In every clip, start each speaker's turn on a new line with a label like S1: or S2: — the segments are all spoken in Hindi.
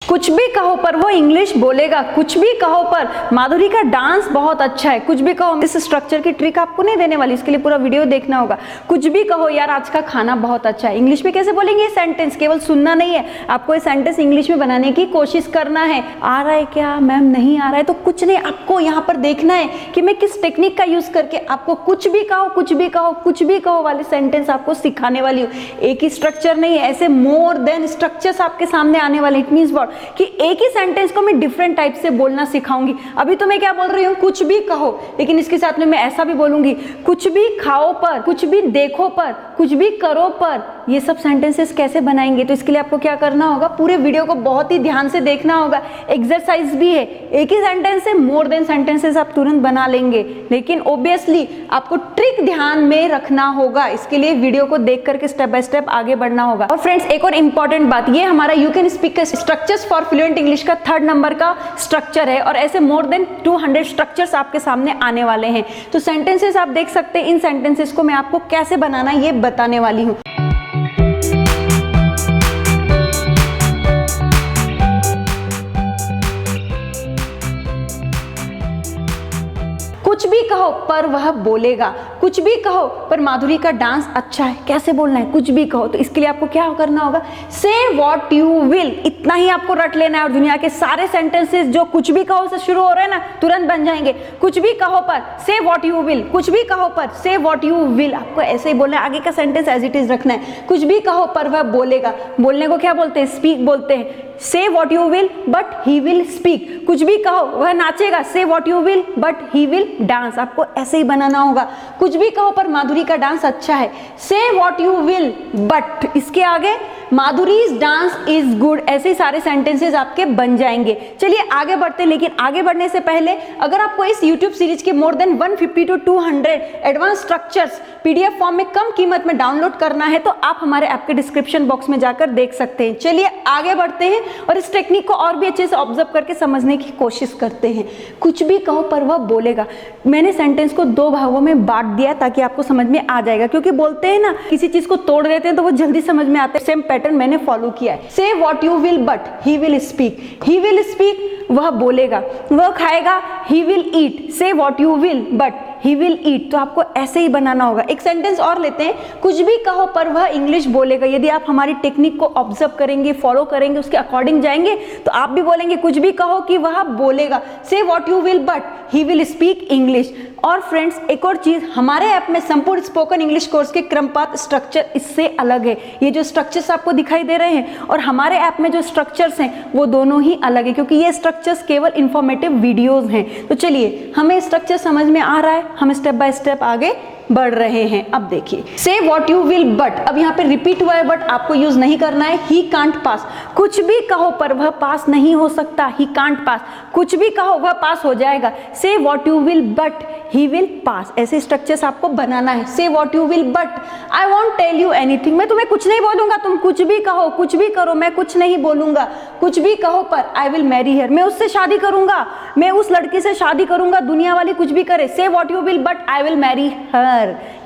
S1: कुछ भी कहो पर वो इंग्लिश बोलेगा, कुछ भी कहो पर माधुरी का डांस बहुत अच्छा है, कुछ भी कहो। इस स्ट्रक्चर की ट्रिक आपको नहीं देने वाली, इसके लिए पूरा वीडियो देखना होगा। कुछ भी कहो यार आज का खाना बहुत अच्छा है, इंग्लिश में कैसे बोलेंगे ये सेंटेंस? केवल सुनना नहीं है, आपको ये सेंटेंस इंग्लिश में बनाने की कोशिश करना है। आ रहा है क्या मैम? नहीं आ रहा है तो कुछ नहीं, आपको यहाँ पर देखना है कि मैं किस टेक्निक का यूज करके आपको कुछ भी कहो, कुछ भी कहो, कुछ भी कहो वाले सेंटेंस आपको सिखाने वाली हूँ। एक ही स्ट्रक्चर नहीं है, ऐसे मोर देन स्ट्रक्चर्स आपके सामने आने वाले। इट मींस व्हाट कि एक ही सेंटेंस को मैं डिफरेंट टाइप से बोलना सिखाऊंगी। अभी तो मैं क्या बोल रही हूँ, कुछ भी कहो, लेकिन इसके साथ में मैं ऐसा भी बोलूंगी, कुछ भी खाओ पर, कुछ भी देखो पर, कुछ भी करो पर। ये सब सेंटेंसेस कैसे बनाएंगे? तो इसके लिए आपको क्या करना होगा, पूरे वीडियो को बहुत ही ध्यान से देखना होगा। एक्सरसाइज भी है, एक ही सेंटेंस से मोर देन सेंटेंसेस आप तुरंत बना लेंगे, लेकिन ऑब्वियसली आपको ट्रिक ध्यान में रखना होगा। इसके लिए वीडियो को देख करके स्टेप बाय स्टेप आगे बढ़ना होगा। और फ्रेंड्स एक और इंपॉर्टेंट बात, ये हमारा you can speak structures for fluent English का 3rd नंबर का स्ट्रक्चर है, और ऐसे मोर देन 200 स्ट्रक्चर्स आपके सामने आने वाले हैं। तो सेंटेंसेस आप देख सकते हैं, इन सेंटेंसेस को मैं आपको कैसे बनाना ये बताने वाली हूँ। कुछ भी कहो पर वह बोलेगा, कुछ भी कहो पर माधुरी का डांस अच्छा है, कैसे बोलना है? कुछ भी कहो। तो इसके लिए आपको क्या करना होगा, से व्हाट यू विल, इतना ही आपको रट लेना है। और दुनिया के सारे सेंटेंसेस जो कुछ भी कहो से शुरू हो रहे हैं ना, तुरंत बन जाएंगे। कुछ भी कहो पर से व्हाट यू विल, कुछ भी कहो पर से व्हाट यू विल, आपको ऐसे ही बोलना है। आगे का सेंटेंस एज इट इज रखना है। कुछ भी कहो पर वह बोलेगा, बोलने को क्या बोलते हैं? स्पीक बोलते हैं। से what you will but he will speak, कुछ भी कहो वह नाचेगा। से what you will but he will dance, आपको ऐसे ही बनाना होगा। कुछ भी कहो पर माधुरी का डांस अच्छा है। Say what you will but इसके आगे माधुरीज डांस इज गुड, ऐसे ही सारे सेंटेंसेस आपके बन जाएंगे। चलिए आगे बढ़ते हैं, लेकिन आगे बढ़ने से पहले अगर आपको इस YouTube सीरीज के more than 150 to 200 advance structures PDF form में कम कीमत में डाउनलोड करना है तो आप हमारे ऐप के डिस्क्रिप्शन बॉक्स में जाकर देख सकते हैं। चलिए आगे बढ़ते हैं और इस टेक्निक को और भी अच्छे से ऑब्जर्व करके समझने की कोशिश करते हैं। कुछ भी कहो पर वह बोलेगा, मैंने सेंटेंस को 2 भागों में बांट दिया ताकि आपको समझ में आ जाएगा, क्योंकि बोलते हैं ना किसी चीज को तोड़ देते हैं तो वो जल्दी समझ में आता है। सेम पैटर्न मैंने फॉलो किया है। Say what you will but he will speak, he will speak, वह बोलेगा। वह खाएगा, ही विल ईट। से what you will but he will eat, तो आपको ऐसे ही बनाना होगा। एक सेंटेंस और लेते हैं, कुछ भी कहो पर वह इंग्लिश बोलेगा। यदि आप हमारी टेक्निक को ऑब्जर्व करेंगे, फॉलो करेंगे, उसके अकॉर्डिंग जाएंगे तो आप भी बोलेंगे कुछ भी कहो कि वह बोलेगा। से what you will but he will speak English. और फ्रेंड्स एक और चीज, हमारे ऐप में संपूर्ण स्पोकन इंग्लिश कोर्स के क्रमपात स्ट्रक्चर इससे अलग है। ये जो स्ट्रक्चर्स आपको दिखाई दे रहे हैं और हमारे ऐप में जो स्ट्रक्चर्स हैं वो दोनों ही अलग है, क्योंकि ये स्ट्रक्चर्स केवल इंफॉर्मेटिव वीडियोज हैं। तो चलिए हमें स्ट्रक्चर समझ में आ रहा है, हम स्टेप बाय स्टेप आगे बढ़ रहे हैं। अब देखिए, से व्हाट यू विल बट, अब यहाँ पे रिपीट हुआ है बट आपको यूज नहीं करना है। ही कांट पास, कुछ भी कहो पर वह पास नहीं हो सकता। ही कांट पास, कुछ भी कहो वह पास हो जाएगा। Say what you will but he will pass, ऐसे स्ट्रक्चर्स आपको बनाना है। Say what you will but I want tell you anything, मैं तुम्हें कुछ नहीं बोलूंगा, तुम कुछ भी कहो, कुछ भी करो, मैं कुछ नहीं बोलूंगा। कुछ भी कहो पर आई विल मैरी हर, मैं उससे शादी करूंगा, मैं उस लड़की से शादी करूंगा, दुनिया वाली कुछ भी करे। से what you will but I will marry her.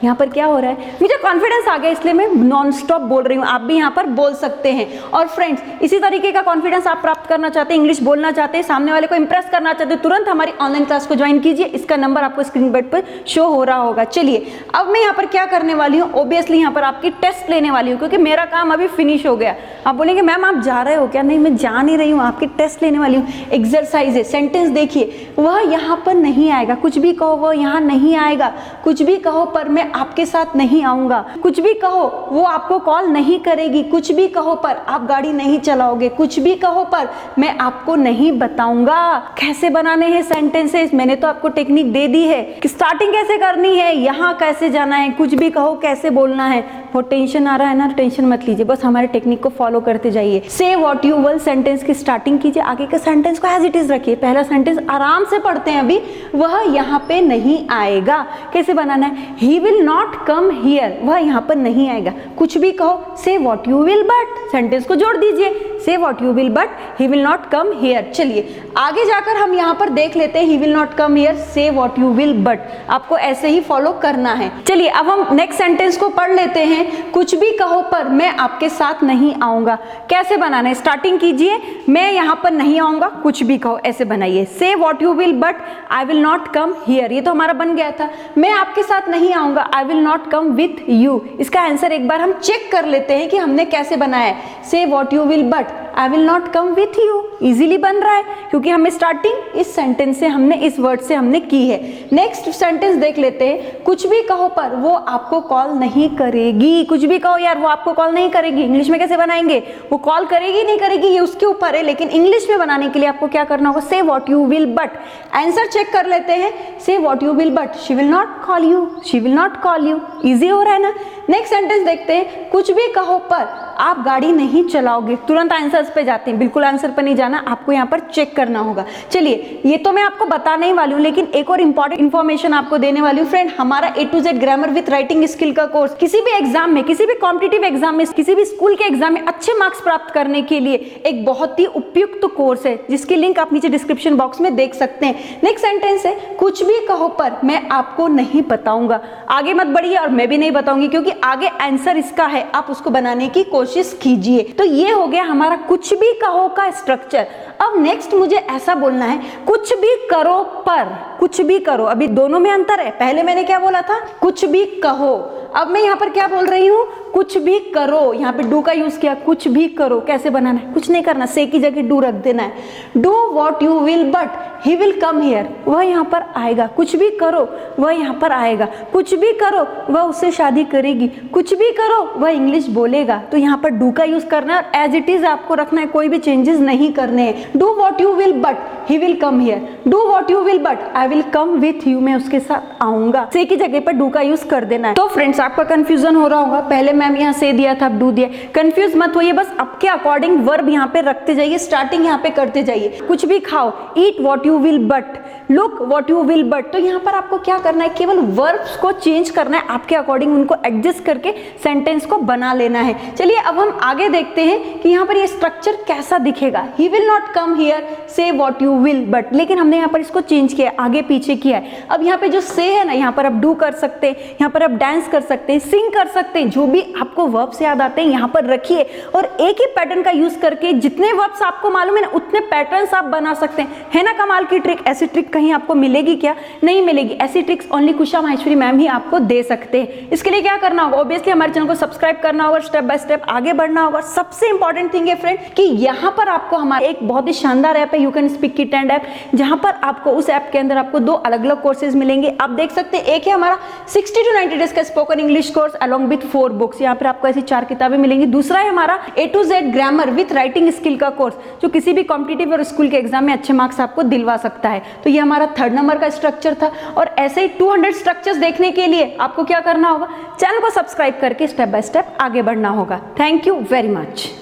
S1: यहाँ पर क्या हो रहा है, मुझे कॉन्फिडेंस आ गया इसलिए मैं नॉन स्टॉप बोल रही हूँ, आप भी यहाँ पर बोल सकते हैं। और फ्रेंड्स इसी तरीके का कॉन्फिडेंस आप प्राप्त करना चाहते हैं, इंग्लिश बोलना चाहते हैं, सामने वाले को इंप्रेस करना चाहते हैं, तुरंत हमारी ऑनलाइन क्लास को ज्वाइन कीजिए। इसका नंबर आपको स्क्रीन पर शो हो रहा होगा। चलिए अब मैं यहाँ पर क्या करने वाली हूँ, ऑब्वियसली यहाँ पर आपकी टेस्ट लेने वाली हूँ, क्योंकि मेरा काम अभी फिनिश हो गया। आप बोलेंगे मैम आप जा रहे हो क्या? नहीं, मैं जा नहीं रही हूँ, आपकी टेस्ट लेने वाली हूँ। एक्सरसाइज है, सेंटेंस देखिए, वह यहाँ पर नहीं आएगा। कुछ भी कहो वह यहाँ नहीं आएगा। कुछ भी कहो पर मैं आपके साथ नहीं आऊंगा। कुछ भी कहो वो आपको कॉल नहीं करेगी। कुछ भी कहो पर आप गाड़ी नहीं चलाओगे। कुछ भी कहो पर मैं आपको नहीं बताऊंगा कैसे बनाने हैं सेंटेंसेस। मैंने तो आपको टेक्निक दे दी है कि स्टार्टिंग कैसे करनी है, यहाँ कैसे जाना है, कुछ भी कहो कैसे बोलना है। वो टेंशन आ रहा है ना, टेंशन मत लीजिए, बस हमारे टेक्निक को फॉलो करते जाइए। से व्हाट यू विल सेंटेंस की स्टार्टिंग कीजिए, आगे के सेंटेंस को एज इट इज रखिए। पहला सेंटेंस आराम से पढ़ते हैं अभी, वह यहाँ पे नहीं आएगा। कैसे बनाना है, he will not come here, वह यहाँ पर नहीं आएगा। कुछ भी कहो, से what you will but, sentence को जोड़ दीजिए। say what you will but he will not come here। चलिए आगे जाकर हम यहाँ पर देख लेते हैं he will not come here, say what you will but, आपको ऐसे ही फॉलो करना है। चलिए अब हम नेक्स्ट सेंटेंस को पढ़ लेते हैं। कुछ भी कहो पर मैं आपके साथ नहीं आऊंगा, कैसे बनाना है? स्टार्टिंग कीजिए, मैं यहाँ पर नहीं आऊंगा, कुछ भी कहो ऐसे बनाइए। say what you will but I will not come here, ये तो हमारा बन गया था। मैं आपके साथ नहीं आऊंगा, I will not come with you। इसका आंसर एक बार हम चेक कर लेते हैं कि हमने कैसे बनाया है। say what you will but I will not come with you, easily बन रहा है क्योंकि हमें स्टार्टिंग इस सेंटेंस से हमने, इस वर्ड से हमने की है। नेक्स्ट सेंटेंस देख लेते हैं। कुछ भी कहो पर वो आपको कॉल नहीं करेगी, कुछ भी कहो यार वो आपको कॉल नहीं करेगी, इंग्लिश में कैसे बनाएंगे? वो कॉल करेगी नहीं करेगी ये उसके ऊपर है, लेकिन इंग्लिश में बनाने के लिए आपको क्या करना होगा? say what you will but। Answer check कर लेते हैं। say what you will but she will not call you, she will not call you, easy हो रहा है ना। नेक्स्ट सेंटेंस देखते हैं। कुछ भी कहो पर आप गाड़ी नहीं चलाओगे, तुरंत आंसर्स पे जाते हैं, बिल्कुल आंसर पर नहीं जाना, आपको यहाँ पर चेक करना होगा। चलिए ये तो मैं आपको बताने ही वाली हूँ, लेकिन एक और इंपॉर्टेंट इन्फॉर्मेशन आपको देने वाली हूँ फ्रेंड। हमारा A to Z grammar with writing skill का कोर्स किसी भी एग्जाम में, किसी भी कॉम्पिटिटिव एग्जाम में, किसी भी स्कूल के एग्जाम में अच्छे मार्क्स प्राप्त करने के लिए एक बहुत ही उपयुक्त कोर्स है, जिसकी लिंक आप नीचे डिस्क्रिप्शन बॉक्स में देख सकते हैं। नेक्स्ट सेंटेंस है। कुछ भी कहो पर मैं आपको नहीं बताऊंगा, आगे मत बढ़िए और मैं भी नहीं बताऊंगी क्योंकि आगे आंसर इसका है, आप उसको बनाने की कोशिश कीजिए। तो ये हो गया हमारा कुछ भी कहो का स्ट्रक्चर। अब नेक्स्ट मुझे ऐसा बोलना है, कुछ भी करो पर, कुछ भी करो, अभी दोनों में अंतर है। पहले मैंने क्या बोला था? कुछ भी कहो। अब मैं यहाँ पर क्या बोल रही हूँ? कुछ भी करो, यहाँ पे डू का यूज किया। कुछ भी करो कैसे बनाना है? कुछ नहीं करना, से की जगह डू रख देना है। Do what you will but he will come here, वह यहाँ पर आएगा। कुछ भी करो वह यहाँ पर आएगा। कुछ भी करो वह उससे शादी करेगी। कुछ भी करो वह इंग्लिश बोलेगा। तो यहाँ पर डू का यूज करना है और एज इट इज आपको रखना है, कोई भी चेंजेस नहीं करने हैं। Do what you will but he will come here, do what you will but I will come with you, मैं उसके साथ आऊंगा। से की जगह पर डू का यूज कर देना है। तो फ्रेंड्स आपका कंफ्यूजन हो रहा होगा, पहले मैम यहाँ से दिया था, अब डू दिया। कंफ्यूज मत होइए, बस आपके अकॉर्डिंग वर्ब यहाँ पे रखते जाइए, स्टार्टिंग यहाँ पे करते जाइए। कुछ भी खाओ, eat what you will but, look what you will but. तो यहाँ पर आपको क्या करना है? केवल वर्ब्स को चेंज करना है, आपके अकॉर्डिंग उनको एडजस्ट करके सेंटेंस को बना लेना है। चलिए अब हम आगे देखते हैं कि यहाँ पर ये स्ट्रक्चर कैसा दिखेगा। He will not come here, से वॉट यू विल बट, लेकिन हमने यहाँ पर इसको चेंज किया है, आगे पीछे किया है। अब यहाँ पे जो से है ना, यहाँ पर आप डू कर सकते हैं, यहाँ पर आप डांस कर सकते हैं, सिंग कर सकते हैं, जो भी आपको वर्ब से याद आते हैं यहाँ पर रखिए और एक ही पैटर्न का यूज करके जितने वर्ब्स आपको मालूम है ना उतने पैटर्न्स आप बना सकते हैं। है ना कमाल की ट्रिक? ऐसी ट्रिक कहीं आपको मिलेगी क्या? नहीं मिलेगी। ऐसी ट्रिक्स ओनली कुशा माहेश्वरी मैम ही आपको दे सकते हैं। इसके लिए क्या करना होगा? ऑब्वियसली हमारे चैनल को सब्सक्राइब करना होगा, स्टेप बाय स्टेप आगे बढ़ना होगा। सबसे इंपॉर्टेंट थिंग है फ्रेंड कि यहाँ पर आपको हमारा एक बहुत ही शानदार ऐप है you can speak kit and app, जहां पर आपको उस ऐप के अंदर आपको दो अलग अलग कोर्सेज मिलेंगे। आप देख सकते हैं, एक है हमारा 60 to 90 डेज का spoken English course along with 4 books, यहाँ पर आपको ऐसी 4 किताबें मिलेंगी। दूसरा है हमारा A to Z grammar with writing skill का कोर्स, जो किसी भी कॉम्पिटिटिव और स्कूल के एग्जाम में अच्छे मार्क्स आपको दिलवा सकता है। तो ये हमारा 3rd नंबर का स्ट्रक्चर था। और ऐसे ही 200 स्ट्रक्चर्स देखने के लिए आपको क्या करना होगा? चैनल को सब्सक्राइब करके स्टेप बाय स्टेप आगे बढ़ना होगा। Thank you very much.